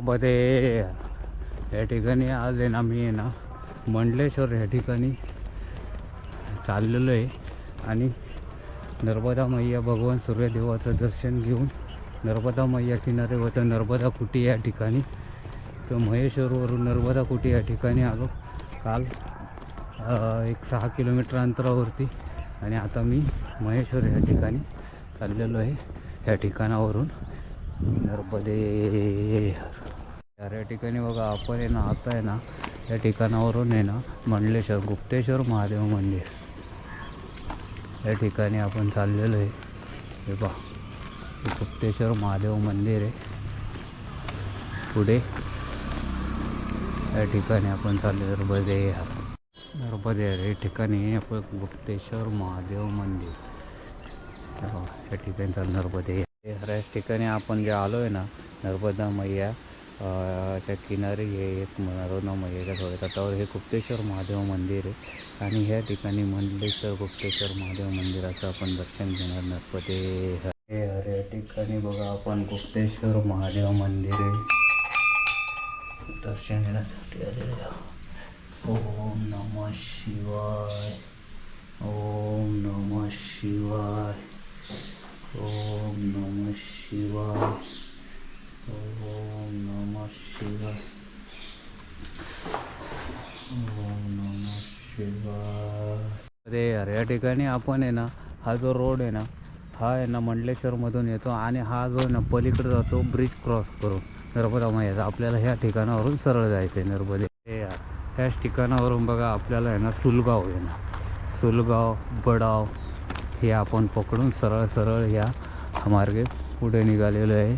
मध्ये या ठिकाणी आज आहे ना, मी आहे ना मंडलेश्वर या ठिकाणी चाललेलो आहे आणि नर्मदा मैया भगवान सूर्यदेवाचं दर्शन घेऊन नर्मदा मैया किनारे व नर्मदा कुटी या ठिकाणी तर महेश्वरवरून नर्मदा कुटी या ठिकाणी आलो काल एक 6 किलोमीटर अंतरावरती आणि आता मी महेश्वर या ठिकाणी चाललेलो आहे. या ठिकाणावरून नर्मदे या ठिकाणी बघा आपण आहे ना, आता आहे ना या ठिकाणावरून आहे ना मंडलेश्वर गुप्तेश्वर महादेव मंदिर या ठिकाणी आपण चाललेलो आहे. हे पहा गुप्तेश्वर महादेव मंदिर आहे. पुढे या ठिकाणी आपण चाललो नर्मदे या ठिकाणी आपण गुप्तेश्वर महादेव मंदिर या ठिकाणी चालू नर्मदे याच ठिकाणी आपण जे आलो आहे ना नर्मदा मैया च्या किनारी हे एक नर्मदा मैयाच्या थोड्या तटावर हे गुप्तेश्वर महादेव मंदिर आहे आणि ह्या ठिकाणी मंडलेश्वर गुप्तेश्वर महादेव मंदिराचं आपण दर्शन घेणार. नर्मदे या ठिकाणी बघा आपण गुप्तेश्वर महादेव मंदिर आहे दर्शन घेण्यासाठी आलेले. ओम नमः शिवाय, ओम नमः शिवाय, ओम नमः शिवाय, ओम नमः शिवाय, ओम नमः शिवाय. अरे यार या ठिकाणी आपण आहे ना, हा जो रोड आहे ना हा आहे ना मंडलेश्वरमधून येतो आणि हा जो आहे ना पलीकडे जातो ब्रिज क्रॉस करून नर्मदा मैयाचा. आपल्याला ह्या ठिकाणावरून सरळ जायचं आहे नर्मदे. यार ह्याच ठिकाणावरून बघा आपल्याला आहे ना सुलगाव आहे ना, सुलगाव बडाव हे आपण पकडून सरळ सरळ ह्या मार्गे पुढे निघालेलो आहे.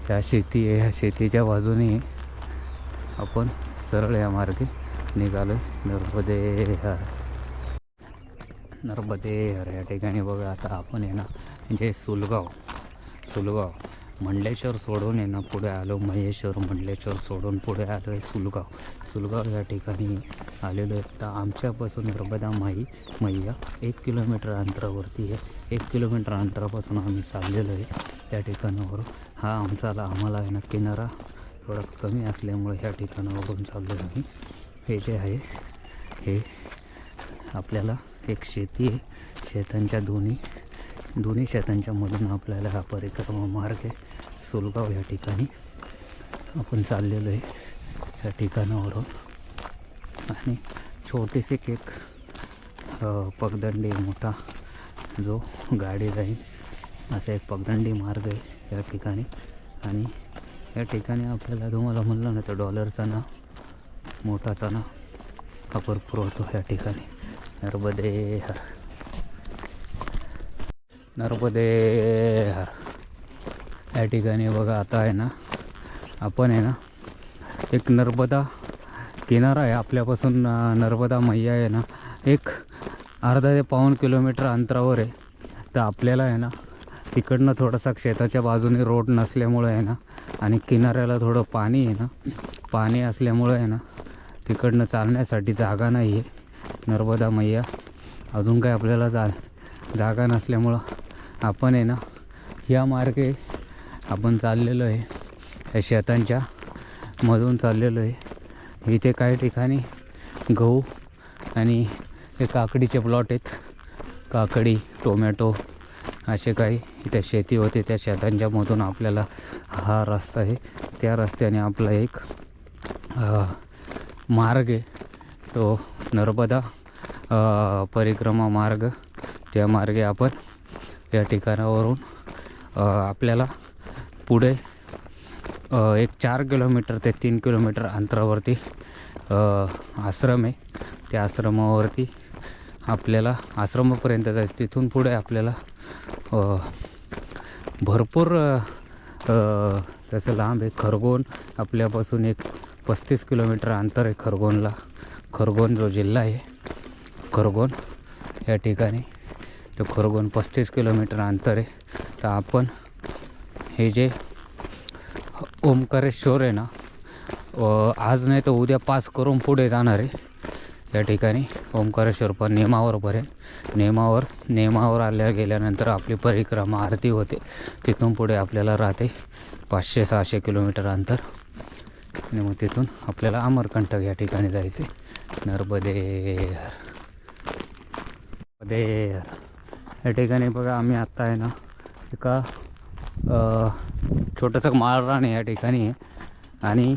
ह्या शेती आहे, ह्या शेतीच्या बाजूने आपण सरळ या मार्गे निघालो. नर्मदे या ठिकाणी बघा आता आपण आहे ना जे सुलगाव मंडलेश्वर सोडून आहे ना पुढे आलो. महेश्वर मंडलेश्वर सोडून पुढे आलो आहे सुलगाव या ठिकाणी आलेलो आहे. तर आमच्यापासून नर्मदा मैया 1 किलोमीटर अंतरावरती आहे. 1 किलोमीटर अंतरापासून आम्ही चाललेलो आहे त्या ठिकाणावरून. हा आम्हाला आहे ना किनारा थोडा कमी असल्यामुळे ह्या ठिकाणावरून चाललेलो आहे. हे जे आहे हे आपल्याला एक शेती आहे. शेतांच्या दोन्ही शेतांच्या मधून आपल्याला हा परिक्रमा मार्ग आहे. सुलगाव या ठिकाणी आपण चाललेलो आहे या ठिकाणावरून आणि छोटीशी एक पगदंडी मोठा जो गाडी जाईल असा एक पगदंडी मार्ग आहे या ठिकाणी. आणि या ठिकाणी आपल्याला तुम्हाला म्हणलं ना तर डॉलरचा ना मोठाचा ना हा भरपूर होतो या ठिकाणी. नर्मदे या ठिकाणी बघा आता आहे ना आपण आहे ना एक नर्मदा किनारा आहे आपल्यापासून. नर्मदा मैया आहे ना एक अर्धा ते पाऊण किलोमीटर अंतरावर आहे. तर आपल्याला आहे ना तिकडनं थोडासा शेताच्या बाजूने रोड नसल्यामुळं आहे ना आणि किनाऱ्याला थोडं पाणी आहे ना, पाणी असल्यामुळं आहे ना तिकडनं चालण्यासाठी जागा नाही आहे. नर्मदा मैया अजून काय आपल्याला जागा नसल्यामुळं आपण आहे ना ह्या मार्गे आपण चाललेलो आहे. या शेतांच्या मधून चाललेलो आहे. इथे काही ठिकाणी गहू आणि हे काकडीचे प्लॉट आहेत. काकडी टोमॅटो असे काही इथे शेती होते. त्या शेतांच्या मधून आपल्याला हा रस्ता आहे. त्या रस्त्याने आपला एक मार्ग आहे तो नर्मदा परिक्रमा मार्ग. त्या मार्गे आपण या ठिकाणावरून आपल्याला पुढे एक 4 किलोमीटर ते 3 किलोमीटर अंतरावरती आश्रम आहे. त्या आश्रमावरती आपल्याला आश्रमापर्यंत जायचं. तिथून पुढे आपल्याला भरपूर तसं लांब आहे. खरगोन आपल्यापासून एक 35 किलोमीटर अंतर आहे खरगोनला. खरगोन जो जिल्हा आहे खरगोन या ठिकाणी तो खरगोन 35 किलोमीटर अंतर आहे. तर आपण हे जे ओंकारेश्वर आहे ना आज नाही तर उद्या पास करून पुढे जाणार आहे. या ठिकाणी ओंकारेश्वर पण नेमावर आल्या गेल्यानंतर आपली परिक्रमा आरती होते. तिथून पुढे आपल्याला राहते 500-600 किलोमीटर अंतर. आणि मग तिथून आपल्याला अमरकंटक या ठिकाणी जायचे. नर्मदेर या ठिकाणी बघा आम्ही आत्ता आहे ना एका छोटंसं माळरान या ठिकाणी आहे. आणि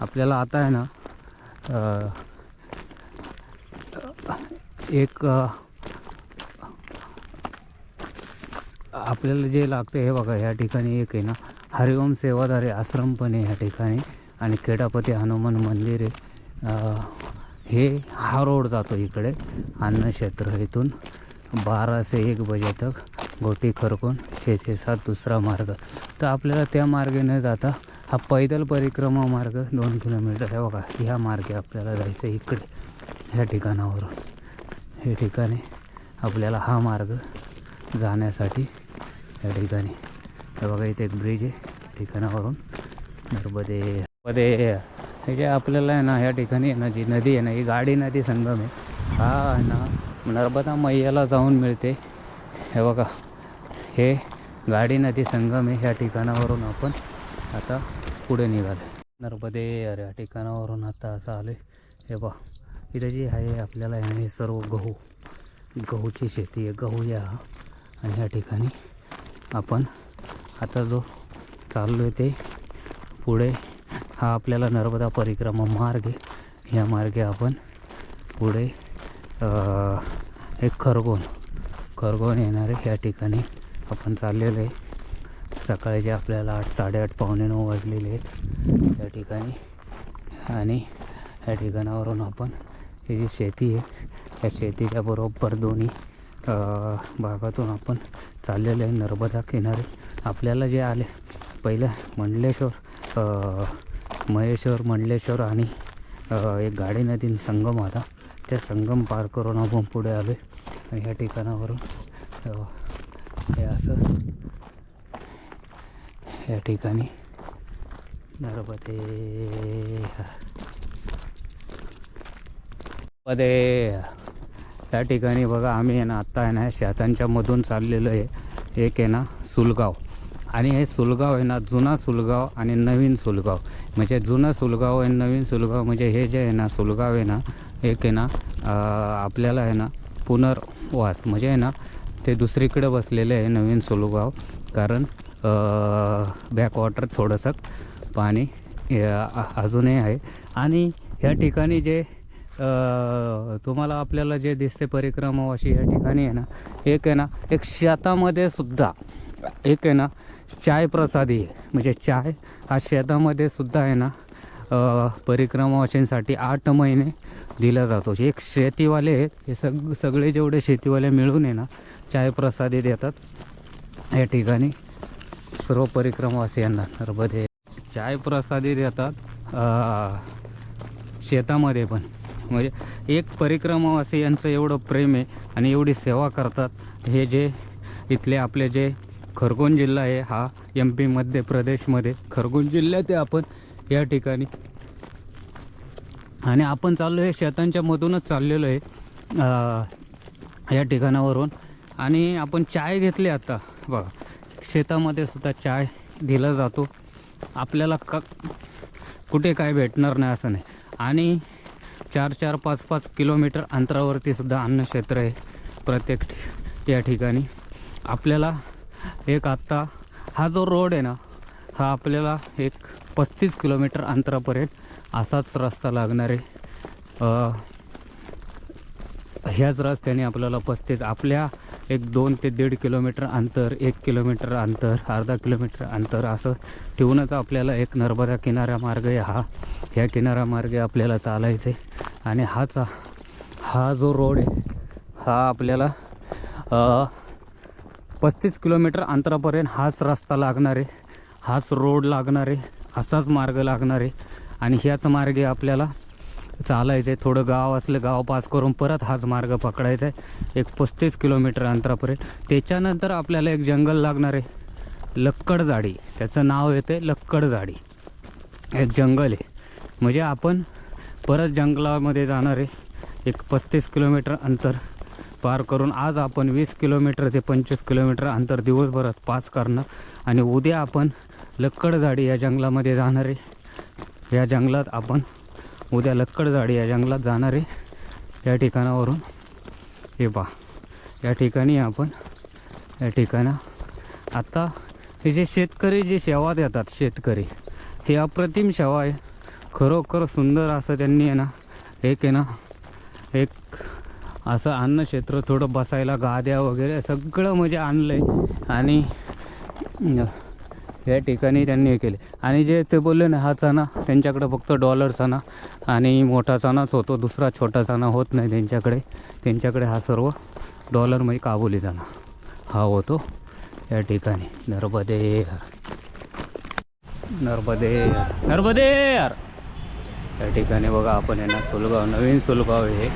आपल्याला आता आहे ना एक आपल्याला जे लागतं हे बघा, या ठिकाणी एक आहे ना हरिओम सेवाधारी आश्रम पण आहे या ठिकाणी. आणि खेडापती हनुमान मंदिर आहे. हा रोड जातो इकडे अन्नक्षेत्र. इथून 12 से 1 बजे तक गोटी खरकून 6 से 7 दुसरा मार्ग. तर आपल्याला त्या मार्गे न जाता हा पैदल परिक्रमा मार्ग 2 किलोमीटर आहे बघा, ह्या मार्गे आपल्याला जायचं इकडे ह्या ठिकाणावरून. हे ठिकाणी आपल्याला हा मार्ग जाण्यासाठी या ठिकाणी हे बघा इथे एक ब्रिज आहे ठिकाणावरून. नर्मदे हे जे आपल्याला आहे ना या ठिकाणी आहे ना जी नदी आहे ना ही गाडी नदी संगम आहे. हा आहे ना नर्मदा मैयाला जाऊन मिळते. हे बघा हे गाडी नदी संगम आहे. ह्या ठिकाणावरून आपण आता पुढे निघालो. नर्मदे या ठिकाणावरून आता असं आलो आहे. हे बघा इथे जे आहे आपल्याला हे सर्व गहूची शेती आहे. गहू या आणि ह्या ठिकाणी आपण आता जो चाललो आहे ते पुढे हा आपल्याला नर्मदा परिक्रमा मार्ग आहे. ह्या मार्गे आपण पुढे एक खरगोण येणार आहे. ह्या ठिकाणी आपण चाललेलो आहे. सकाळचे आपल्याला 8, 8:30, 8:45 वाजलेले आहेत या ठिकाणी. आणि ह्या ठिकाणावरून आपण ही जी शेती आहे या शेतीच्या बरोबर दोन्ही भागातून आपण चाललेलं आहे नर्मदा किनारे. आपल्याला जे आले पहिलं महेश्वर मंडलेश्वर आणि एक गाडी नदी संगम होता. त्या संगम पार करून आपण पुढे आलो आहे. आणि ह्या ठिकाणावरून हे असं या ठिकाणी या ठिकाणी बघा आम्ही आहे ना आत्ता आहे ना शेतांच्या मधून चाललेलो आहे. एक आहे ना सुलगाव आणि हे सुलगाव आहे ना जुना सुलगाव आणि नवीन सुलगाव. म्हणजे जुना सुलगाव आणि नवीन सुलगाव म्हणजे हे जे आहे ना सुलगाव आहे ना एक आहे ना आपल्याला आहे ना पुनर्वास म्हणजे आहे ना ते दुसरीकडे बसलेले आहे नवीन सुलगाव. कारण बॅकवॉटर थोडंसं पाणी अजूनही आहे. आणि ह्या ठिकाणी जे तुम्हाला आपल्याला जे दिसते परिक्रमावाशी या ठिकाणी आहे ना एक आहे ना एक शेतामध्ये सुद्धा एक आहे ना चाय प्रसादी आहे. म्हणजे चाय हा शेतामध्ये सुद्धा आहे ना परिक्रमावाशींसाठी 8 महिने दिला जातो. एक शेतीवाले आहेत हे सगळे जेवढे शेतीवाले मिळून आहे ना चाय प्रसादी देतात या ठिकाणी सर्व परिक्रमावासियांना. नर्मदे चाय प्रसादी देतात शेतामध्ये पण. म्हणजे एक परिक्रमावासी यांचं एवढं प्रेम आहे आणि एवढी सेवा करतात. हे जे इथले आपले जे खरगोन जिल्हा आहे हा MP मध्य प्रदेशमध्ये खरगोन जिल्ह्यात आहे आपण या ठिकाणी. आणि आपण चाललो आहे शेतांच्या मधूनच चाललेलो आहे या ठिकाणावरून. आणि आपण चाय घेतली आता बघा शेतामध्ये सुद्धा चाय दिला जातो आपल्याला. कुठे काय भेटणार नाही असं नाही. आणि 4-4, 5-5 किलोमीटर अंतरावरती सुद्धा अन्नक्षेत्र आहे प्रत्येक या ठिकाणी. आपल्याला एक आत्ता हा जो रोड आहे ना हा आपल्याला एक 35 किलोमीटर अंतरापर्यंत असाच रस्ता लागणार आहे. ह्याच रस्त्याने आपल्याला 35 आपल्या एक 2 ते 1.5 किलोमीटर अंतर, 1 किलोमीटर अंतर, अर्धा किलोमीटर अंतर असं ठेवूनच आपल्याला एक नर्मदा किनारा मार्ग आहे ह्या किनारा मार्गे आपल्याला चालायचं आहे. आणि हा जो रोड आहे हा आपल्याला 35 किलोमीटर अंतरापर्यंत हाच रस्ता लागणार आहे, हाच रोड लागणार आहे, असाच मार्ग लागणार आहे. आणि ह्याच मार्गे आपल्याला चालायचं आहे. थोडं गाव असलं गाव पास करून परत हाच मार्ग पकडायचा आहे एक 35 किलोमीटर अंतरापर्यंत. त्याच्यानंतर आपल्याला एक जंगल लागणार आहे लक्कडजाडी. त्याचं नाव येते लक्कडजाडी. एक जंगल आहे म्हणजे आपण परत जंगलामध्ये जाणार आहे एक 35 किलोमीटर अंतर पार करून. आज आपण 20 किलोमीटर ते 25 किलोमीटर अंतर दिवसभरात पास करणार. आणि उद्या आपण लक्कडझाडी या जंगलामध्ये जाणार आहे. या जंगलात आपण उद्या लक्कडझाडी या जंगलात जाणार आहे. या ठिकाणावरून हे पहा, या ठिकाणी आपण या ठिकाणं आता हे जे शेतकरी जे सेवा देतात, शेतकरी हे अप्रतिम सेवा आहे. खरोखर सुंदर असं त्यांनी आहे ना एक आहे ना एक असं अन्नक्षेत्र, थोडं बसायला गाद्या वगैरे सगळं म्हणजे आणलं आहे. आणि या ठिकाणी त्यांनी हे केले. आणि जे ते बोलले ना, हा चणा त्यांच्याकडे फक्त डॉलर चणा आणि मोठा चणाच होतो, दुसरा छोटा चणा होत नाही त्यांच्याकडे हा सर्व डॉलर म्हणजे काबुली चणा हा होतो. या ठिकाणी नर्मदे यार या ठिकाणी बघा आपण आहे ना सुलगाव, नवीन सुलगाव हे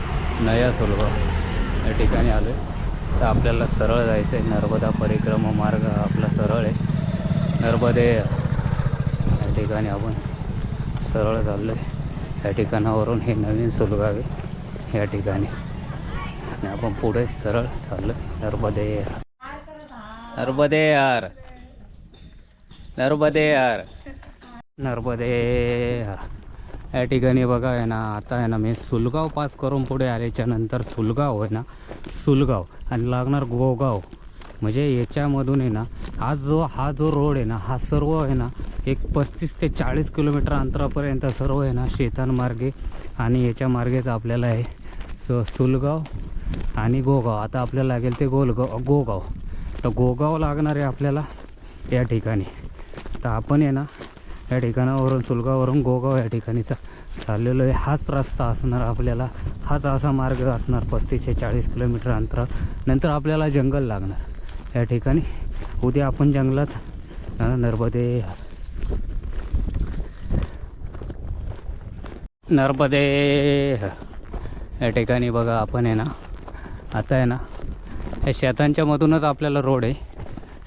नया सुलगाव या ठिकाणी आलो आहे. तर आपल्याला सरळ जायचं आहे. नर्मदा परिक्रमा मार्ग आपला सरळ आहे. नर्मदे या ठिकाणी आपण सरळ चाललो आहे. या ठिकाणावरून हे नवीन सुलगाव आहे या ठिकाणी. आणि आपण पुढे सरळ चाललो आहे. नर्मदे या ठिकाणी बघा आहे ना. आता आहे ना मी सुलगाव पास करून पुढे आल्याच्या नंतर सुलगाव आहे ना, सुलगाव आणि लागणार गोगाव. म्हणजे याच्यामधून आहे ना हा जो रोड आहे ना, हा सर्व आहे ना एक 35 ते 40 किलोमीटर अंतरापर्यंत सर्व आहे ना शेतांमार्गे आणि याच्या मार्गेच आपल्याला आहे सुलगाव आणि गोगाव. आता आपल्याला लागेल ते गोगाव. तर गोगाव लागणार आहे आपल्याला या ठिकाणी. तर आपण आहे ना या ठिकाणावरून सुलगाववरून गोगाव या ठिकाणीचा चाललेलो आहे. हाच रस्ता असणार आपल्याला, हाच असा मार्ग असणार 35 ते 40 किलोमीटर अंतरा. नंतर आपल्याला जंगल लागणार या ठिकाणी. उद्या आपण जंगलात नर्मदे या ठिकाणी बघा आपण आहे ना आता आहे ना या शेतांच्या मधूनच आपल्याला रोड आहे.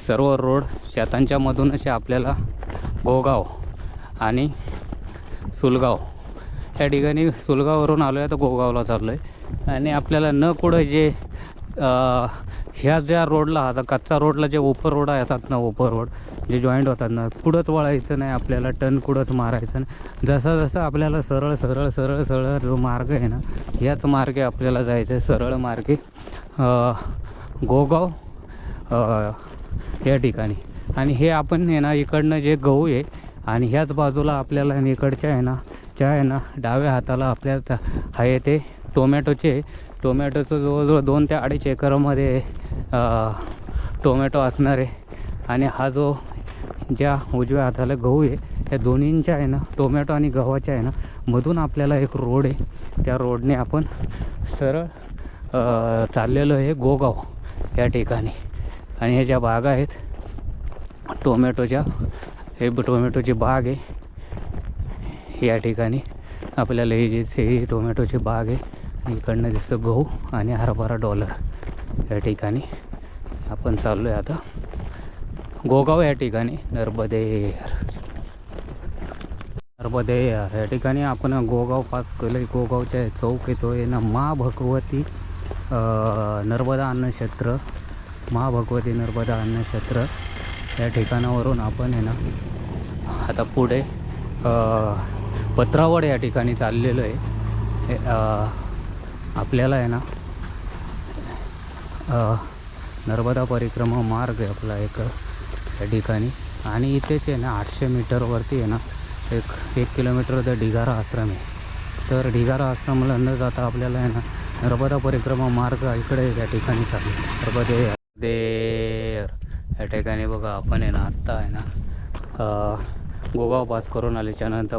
सर्व रोड शेतांच्या मधूनच आपल्याला गोगाव आणि सुलगाव या ठिकाणी. सुलगाववरून आलो आहे तर गोगावला चाललो आहे. आणि आपल्याला न कुठं जे ह्या ज्या रोडला आता कच्चा रोडला जे ओपर रोड येतात ना, ओपर रोड जे जॉईंट होतात ना, कुठंच वळायचं नाही आपल्याला, टर्न कुठंच मारायचं नाही. जसं आपल्याला सरळ जो मार्ग आहे ना, याच मार्गे आपल्याला जायचं आहे. सरळ मार्गे गोगाव या ठिकाणी. आणि हे आपण आहे ना इकडनं जे गहू आहे आणि ह्याच बाजूला आपल्याला इकडच्या आहे ना ज्या आहे ना डाव्या हाताला आपल्याला आहे ते टोमॅटोचं जवळजवळ 2 ते 2.5 एकरमध्ये टोमॅटो असणार आहे. आणि हा जो ज्या उजव्या हाताला गहू आहे, त्या दोन्हींच्या आहे ना टोमॅटो आणि गव्हाच्या आहे ना मधून आपल्याला एक रोड आहे. त्या रोडने आपण सरळ चाललेलो आहे गोगाव या ठिकाणी. आणि ह्या ज्या बागा आहेत टोमॅटोच्या, हे टोमॅटोची बाग आहे या ठिकाणी. आपल्याला ही टोमॅटोची बाग आहे. इकडनं दिसतं गहू आणि हरभरा डॉलर या ठिकाणी. आपण चाललो आहे आता गोगाव या ठिकाणी. नर्मदे या ठिकाणी आपण गोगाव पास केलं आहे. गोगावच्या चौक येतो आहे ना भगवती नर्मदा अन्नक्षेत्र, भगवती नर्मदा अन्नक्षेत्र या ठिकाणावरून आपण आहे ना आता पुढे पत्रावड या ठिकाणी चाललेलो आहे. आपल्याला आहे ना नर्मदा परिक्रमा मार्ग आहे आपला एक या ठिकाणी. आणि इथेच आहे ना 800 मीटरवरती आहे ना एक किलोमीटर तर ढिगारा आश्रम आहे. तर ढिगारा आश्रमाला न जाता आपल्याला आहे ना नर्मदा परिक्रमा मार्ग इकडे या ठिकाणी चालू. नर्मदे या ठिकाणी बघा आपण आहे ना आत्ता आहे ना गोगाव पास करून आल्याच्यानंतर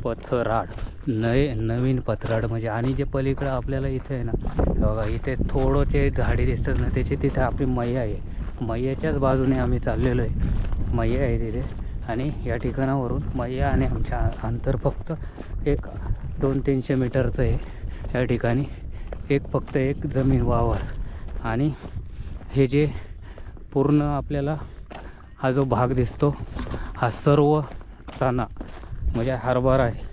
पथराड नवीन पथराड म्हणजे. आणि जे पलीकडं आपल्याला इथे आहे ना बघा इथे थोडंचे झाडी दिसतात ना, त्याची तिथे आपली मैया आहे. मैयाच्याच बाजूने आम्ही चाललेलो आहे. मैया आहे तिथे. आणि या ठिकाणावरून मैया आणि आमच्या अंतर फक्त एक 200-300 मीटरचं आहे या ठिकाणी. फक्त एक जमीन वावर. आणि हे जे पूर्ण आपल्याला हा जो भाग दिसतो हा सर्व चणा म्हणजे हरभरा आहे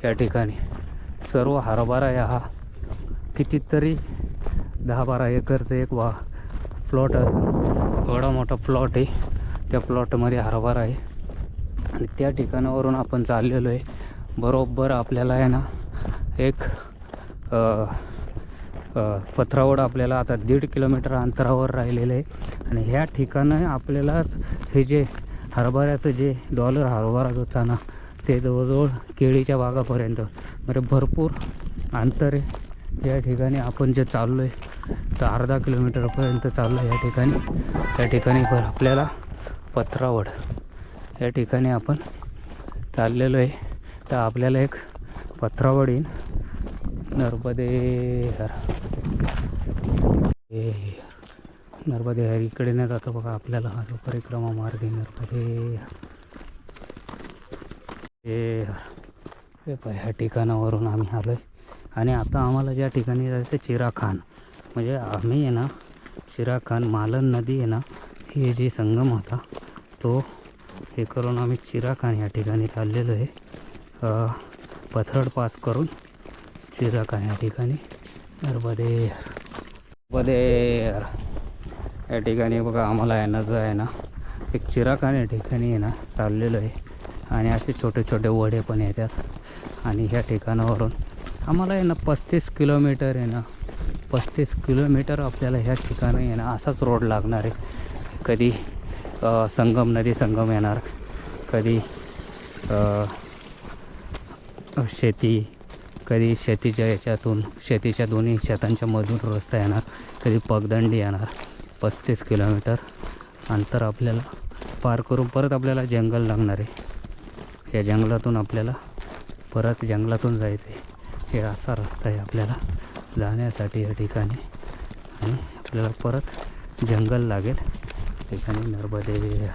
या ठिकाणी. सर्व हरभरा आहे. हा कितीतरी 10-12 एकरचं एक प्लॉट असं एवढा मोठा प्लॉट आहे. त्या प्लॉटमध्ये हरभरा आहे आणि त्या ठिकाणावरून आपण चाललेलो आहे. बरोबर आपल्याला आहे ना एक पथरावड आपल्याला आता 1.5 किलोमीटर अंतरावर राहिलेलं आहे. आणि ह्या ठिकाणं आपल्यालाच हे जे हरभऱ्याचं जे डॉलर हरभरा जो चाना ते जवळजवळ केळीच्या बागापर्यंत म्हणजे भरपूर अंतर आहे. या ठिकाणी आपण जे चाललो आहे तर 1/2 किलोमीटरपर्यंत चाललो आहे. या ठिकाणी आपल्याला पथरावड या ठिकाणी आपण चाललेलो आहे. तर आपल्याला एक पथरावड येईन नर्मदे हर इकडे नाही जातं बघा आपल्याला हा जो परिक्रमा मार्ग आहे नर्मदे ह्या ठिकाणावरून आम्ही आलो आहे. आणि आता आम्हाला ज्या ठिकाणी जायचं चिराखान म्हणजे आम्ही आहे ना चिराखान मालन नदी आहे ना ही जी संगम होता तो हे करून आम्ही चिराखान या ठिकाणी चाललेलो आहे. पथरड पास करून चिराखान या ठिकाणी नर्मदे या ठिकाणी बघा आम्हाला आहे ना जो आहे ना एक चिराखान या ठिकाणी आहे ना चाललेलो आहे. आणि असे छोटे छोटे वडे पण येतात. आणि ह्या ठिकाणावरून आम्हाला आहे ना 35 किलोमीटर आहे ना 35 किलोमीटर आपल्याला ह्या ठिकाणी आहे ना असाच रोड लागणार आहे. कधी नदी संगम येणार, कधी शेती, कधी शेतीच्या याच्यातून शेतीच्या दोन्ही शेतांच्या मधून रस्ता येणार, कधी पगदंडी येणार. 35 किलोमीटर अंतर आपल्याला पार करून परत आपल्याला जंगल लागणार आहे. या जंगलातून आपल्याला परत जंगलातून जायचं आहे. हे असा रस्ता आहे आपल्याला जाण्यासाठी या ठिकाणी. आणि आपल्याला परत जंगल लागेल ठिकाणी नर्मदे